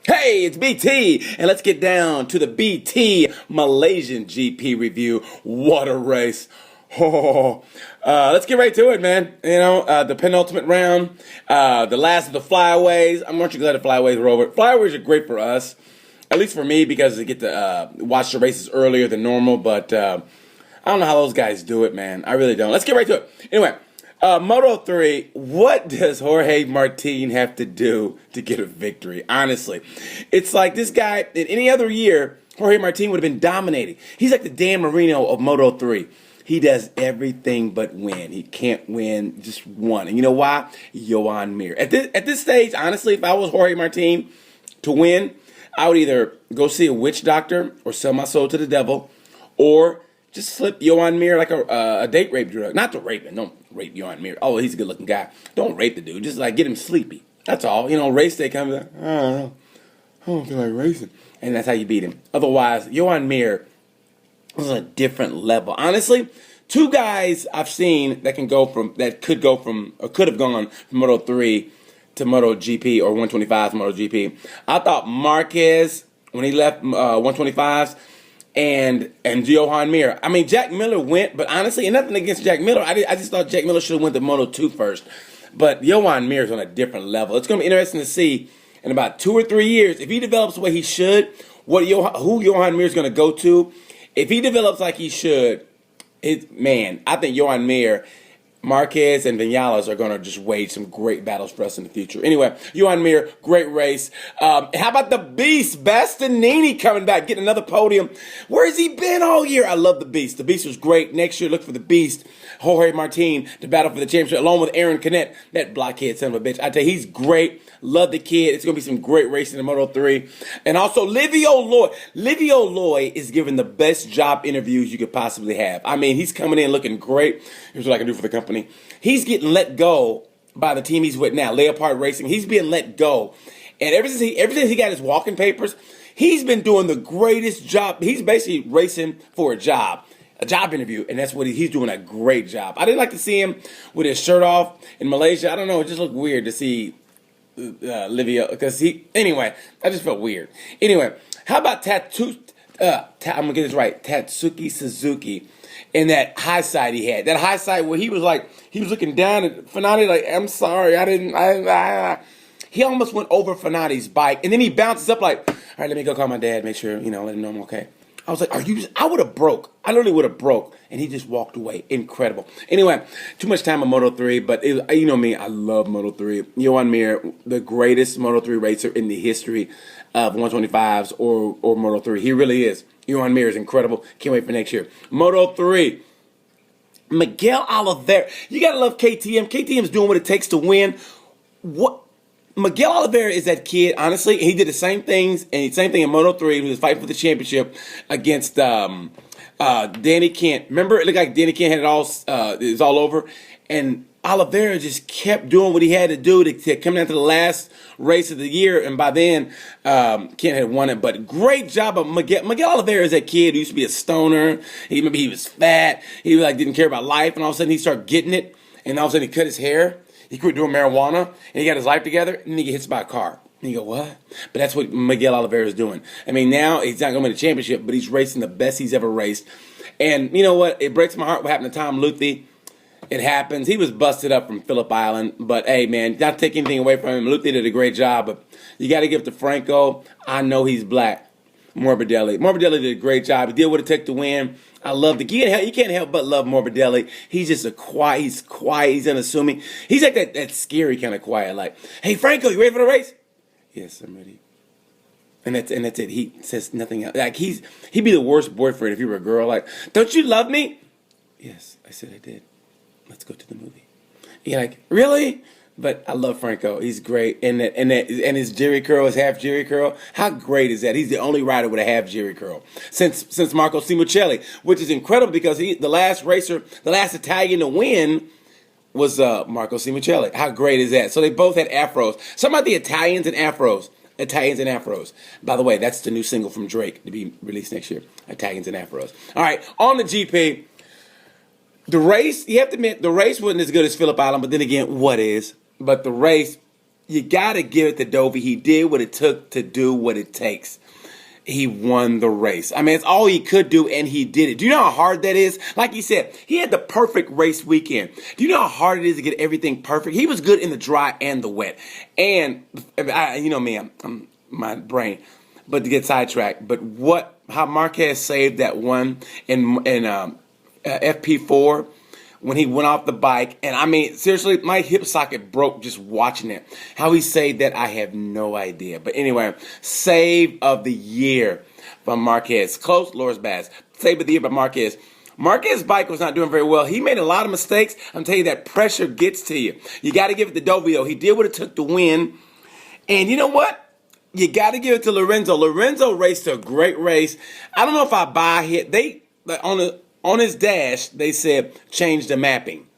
Hey, it's BT, and let's get down to the BT Malaysian GP review. What a race. Oh, let's get right to it, man. The penultimate round, the last of the flyaways. I'm not glad the flyaways were over. Flyaways are great for us, at least for me, because I get to watch the races earlier than normal, but I don't know how those guys do it, man. I really don't. Let's get right to it. Anyway, Moto 3, what does Jorge Martin have to do to get a victory? Honestly, it's like this guy, in any other year, Jorge Martin would have been dominating. He's like the Dan Marino of Moto 3. He does everything but win. He can't win just one. And you know why? Joan Mir. At this stage, honestly, if I was Jorge Martin to win, I would either go see a witch doctor or sell my soul to the devil, or just slip Joan Mir like a date rape drug. Not to rape him. Don't rape Joan Mir. Oh, he's a good looking guy. Don't rape the dude. Just like get him sleepy. That's all. Race day comes like, I don't know. I don't feel like racing. And that's how you beat him. Otherwise, Joan Mir was a different level. Honestly, two guys I've seen that could have gone from Moto 3 to Moto GP or 125 to Moto GP. I thought Marquez, when he left 125s, and Joan Mir. I mean, Jack Miller went, but honestly, and nothing against Jack Miller. I just thought Jack Miller should have went to Moto 2 first. But Joan Mir is on a different level. It's going to be interesting to see in about 2 or 3 years, if he develops the way he should, who Joan Mir is going to go to. If he develops like he should, I think Joan Mir, Marquez, and Vinales are going to just wage some great battles for us in the future. Anyway, Joan Mir, great race. How about the Beast, Bastianini, coming back, getting another podium? Where has he been all year? I love the Beast. The Beast was great. Next year, look for the Beast, Jorge Martin, to battle for the championship, along with Aaron Canet, that blockhead son of a bitch. I tell you, he's great. Love the kid. It's going to be some great racing in Moto 3. And also, Livio Loy. Livio Loy is giving the best job interviews you could possibly have. I mean, he's coming in looking great. Here's what I can do for the company. He's getting let go by the team he's with now, Leopard Racing. He's being let go. And ever since he got his walking papers, he's been doing the greatest job. He's basically racing for a job interview, and that's what he's doing a great job. I didn't like to see him with his shirt off in Malaysia. I don't know. It just looked weird to see Livio, because I just felt weird. Anyway, how about I'm going to get this right, Tatsuki Suzuki, and that high side he had. That high side where he was looking down at Fanati like, I'm sorry, he almost went over Fanati's bike, and then he bounces up like, all right, let me go call my dad, make sure, let him know I'm okay. I was like, I would have broke. I literally would have broke. And he just walked away. Incredible. Anyway, too much time on Moto 3, but you know me, I love Moto 3. Joan Mir, the greatest Moto 3 racer in the history of 125s or Moto 3. He really is. Joan Mir is incredible. Can't wait for next year. Moto 3. Miguel Oliveira. You got to love KTM. KTM's doing what it takes to win. Miguel Oliveira is that kid, honestly. He did the same thing in Moto 3. He was fighting for the championship against Danny Kent. Remember, it looked like Danny Kent had it was all over. And Oliveira just kept doing what he had to do to come down to the last race of the year. And by then, Kent had won it. But great job of Miguel. Miguel Oliveira is that kid who used to be a stoner. Maybe he was fat. He didn't care about life. And all of a sudden, he started getting it. And all of a sudden, he cut his hair. He quit doing marijuana, and he got his life together, and then he gets hit by a car. And you go, what? But that's what Miguel Oliveira is doing. I mean, now he's not going to win the championship, but he's racing the best he's ever raced. And you know what? It breaks my heart what happened to Tom Luthi. It happens. He was busted up from Phillip Island. But, hey, man, not to take anything away from him. Luthi did a great job. But you got to give it to Franco. I know he's black. Morbidelli. Morbidelli did a great job. He did what it took to win. I love you can't help but love Morbidelli. He's just he's quiet, he's unassuming. He's like that scary kind of quiet, like, hey Franco, you ready for the race? Yes, I'm ready. And that's it. He says nothing else. Like he'd be the worst boyfriend if you were a girl, like, don't you love me? Yes, I said I did. Let's go to the movie. You're like, really? But I love Franco. He's great. And his Jerry curl, his half Jerry curl. How great is that? He's the only rider with a half Jerry curl since Marco Simoncelli, which is incredible because the last Italian to win was Marco Simoncelli. How great is that? So they both had afros. Some about the Italians and afros. By the way, that's the new single from Drake to be released next year. Italians and afros. All right, on the GP. The race, you have to admit, the race wasn't as good as Phillip Island, but then again, what is? But the race, you got to give it to Dovey. He did what it took to do what it takes. He won the race. I mean, it's all he could do, and he did it. Do you know how hard that is? Like he said, he had the perfect race weekend. Do you know how hard it is to get everything perfect? He was good in the dry and the wet. And, you know me, I'm my brain, but to get sidetracked. But how Marquez saved that one in FP4 when he went off the bike. And I mean, seriously, my hip socket broke just watching it. How he saved that, I have no idea. But anyway, save of the year from Marquez. Close, Loris Bass. Save of the year by Marquez. Marquez's bike was not doing very well. He made a lot of mistakes. I'm telling you, that pressure gets to you. You got to give it to Dovey, though. He did what it took to win. And you know what? You got to give it to Lorenzo. Lorenzo raced a great race. I don't know if I buy it. On his dash, they said change the mapping,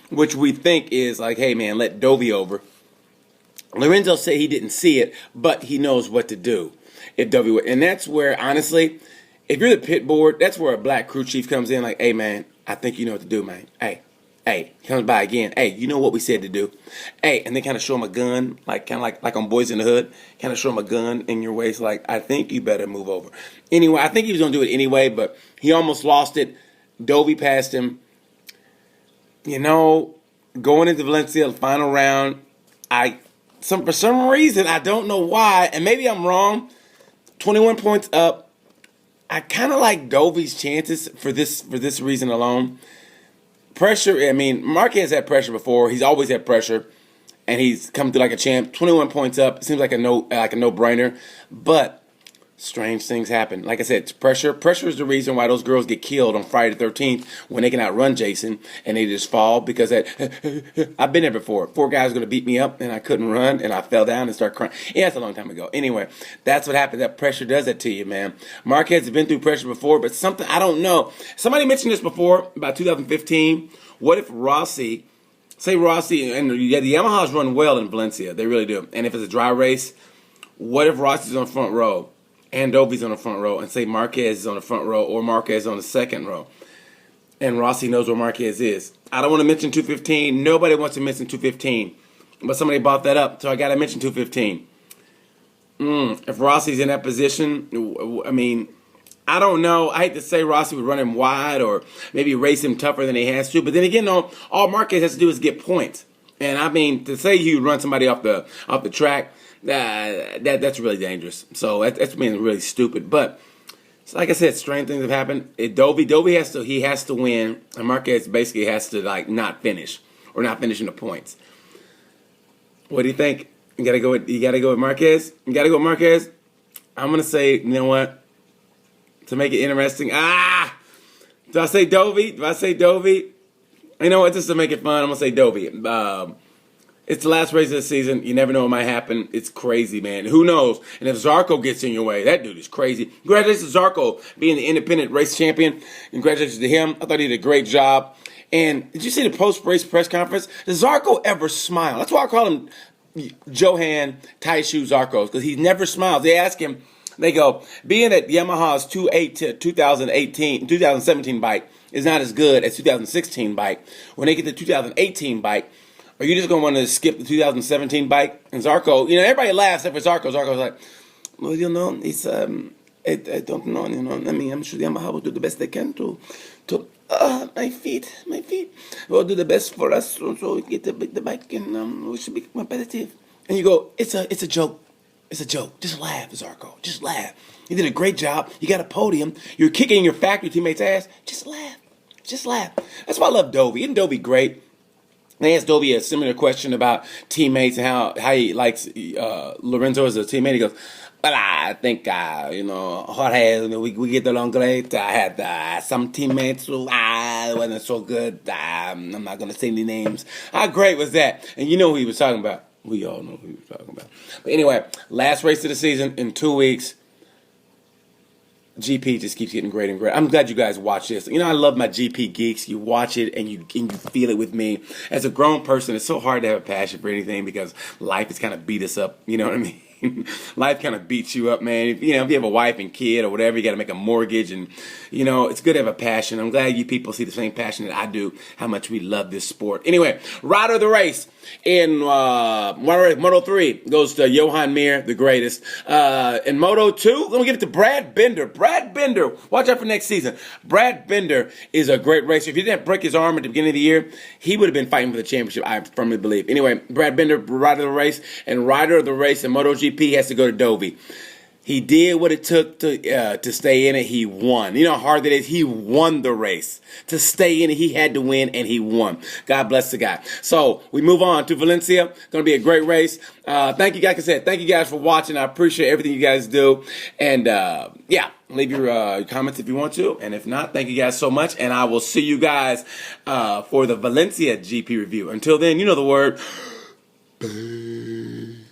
which we think is like, hey, man, let Dovey over. Lorenzo said he didn't see it, but he knows what to do if Dovey would. And that's where, honestly, if you're the pit board, that's where a black crew chief comes in like, hey, man, I think you know what to do, man. Hey, comes by again. Hey, you know what we said to do. Hey, and they kind of show him a gun, like on Boys in the Hood, kind of show him a gun in your waist, like, I think you better move over. Anyway, I think he was going to do it anyway, but he almost lost it. Dovey passed him. You know, going into Valencia, the final round, for some reason, I don't know why, and maybe I'm wrong, 21 points up. I kind of like Dovey's chances for this reason alone. Pressure, I mean, Marquez had pressure before. He's always had pressure, and he's come through like a champ. 21 points up. Seems like a no-brainer. But strange things happen. Like I said, it's pressure. Pressure is the reason why those girls get killed on Friday the 13th when they can outrun Jason and they just fall because I've been there before. 4 guys were going to beat me up and I couldn't run and I fell down and started crying. Yeah, that's a long time ago. Anyway, that's what happened. That pressure does that to you, man. Marquez has been through pressure before, but something, I don't know. Somebody mentioned this before, about 2015. What if Rossi, and the Yamahas run well in Valencia. They really do. And if it's a dry race, what if Rossi's on the front row? And Dovey's on the front row, and say Marquez is on the front row, or Marquez is on the second row, and Rossi knows where Marquez is. I don't want to mention 215. Nobody wants to mention 215, but somebody bought that up, so I got to mention 215. If Rossi's in that position, I mean, I don't know. I hate to say Rossi would run him wide or maybe race him tougher than he has to, but then again, all Marquez has to do is get points. And I mean, to say you run somebody off the track, that's really dangerous. So that's being really stupid. But like I said, strange things have happened. Dovey has to win, and Marquez basically has to not finish or not finish in the points. What do you think? You gotta go with Marquez. You gotta go with Marquez. I'm gonna say, you know what? To make it interesting, do I say Dovey? You know what? Just to make it fun, I'm gonna say Dovey. It's the last race of the season. You never know what might happen. It's crazy, man. Who knows? And if Zarco gets in your way, that dude is crazy. Congratulations to Zarco being the independent race champion. Congratulations to him. I thought he did a great job. And did you see the post-race press conference? Does Zarco ever smile? That's why I call him Johan Tight Shoe Zarco, because he never smiles. They ask him, they go, being at Yamaha's 2017 bike is not as good as 2016 bike. When they get the 2018 bike, are you just going to want to skip the 2017 bike? And Zarco, everybody laughs except for Zarco. Zarco's like, well, it's, I don't know, I mean, I'm sure Yamaha will do the best they can to my feet, will do the best for us so we get the bike and we should be competitive. And you go, it's a joke. It's a joke. Just laugh, Zarco. Just laugh. You did a great job. You got a podium. You're kicking your factory teammates' ass. Just laugh. Just laugh. That's why I love Dovey. Isn't Dovey great? They asked Dovey a similar question about teammates and how he likes Lorenzo as a teammate. He goes, well, I think, Jorge, we get along great. I had some teammates who wasn't so good. I'm not going to say any names. How great was that? And you know who he was talking about. We all know who he was talking about. But anyway, last race of the season in 2 weeks. GP just keeps getting greater and greater. I'm glad you guys watch this. I love my GP geeks. You watch it and you feel it with me. As a grown person, it's so hard to have a passion for anything because life has kind of beat us up. You know what I mean? life kind of beats you up, man. If you have a wife and kid or whatever, you got to make a mortgage, and it's good to have a passion. I'm glad you people see the same passion that I do. How much we love this sport. Anyway, rider of the race in Moto 3 goes to Johan Mir, the greatest. In Moto 2, let me give it to Brad Binder. Brad Binder, watch out for next season. Brad Binder is a great racer. If he didn't break his arm at the beginning of the year, he would have been fighting for the championship, I firmly believe. Anyway, Brad Binder, rider of the race, and rider of the race in MotoGP has to go to Dovey. He did what it took to stay in it. He won. You know how hard that is? He won the race. To stay in it, he had to win, and he won. God bless the guy. So we move on to Valencia. Going to be a great race. Thank you, guys. Like I said, thank you guys for watching. I appreciate everything you guys do. And, leave your comments if you want to. And if not, thank you guys so much. And I will see you guys for the Valencia GP review. Until then, you know the word. Peace.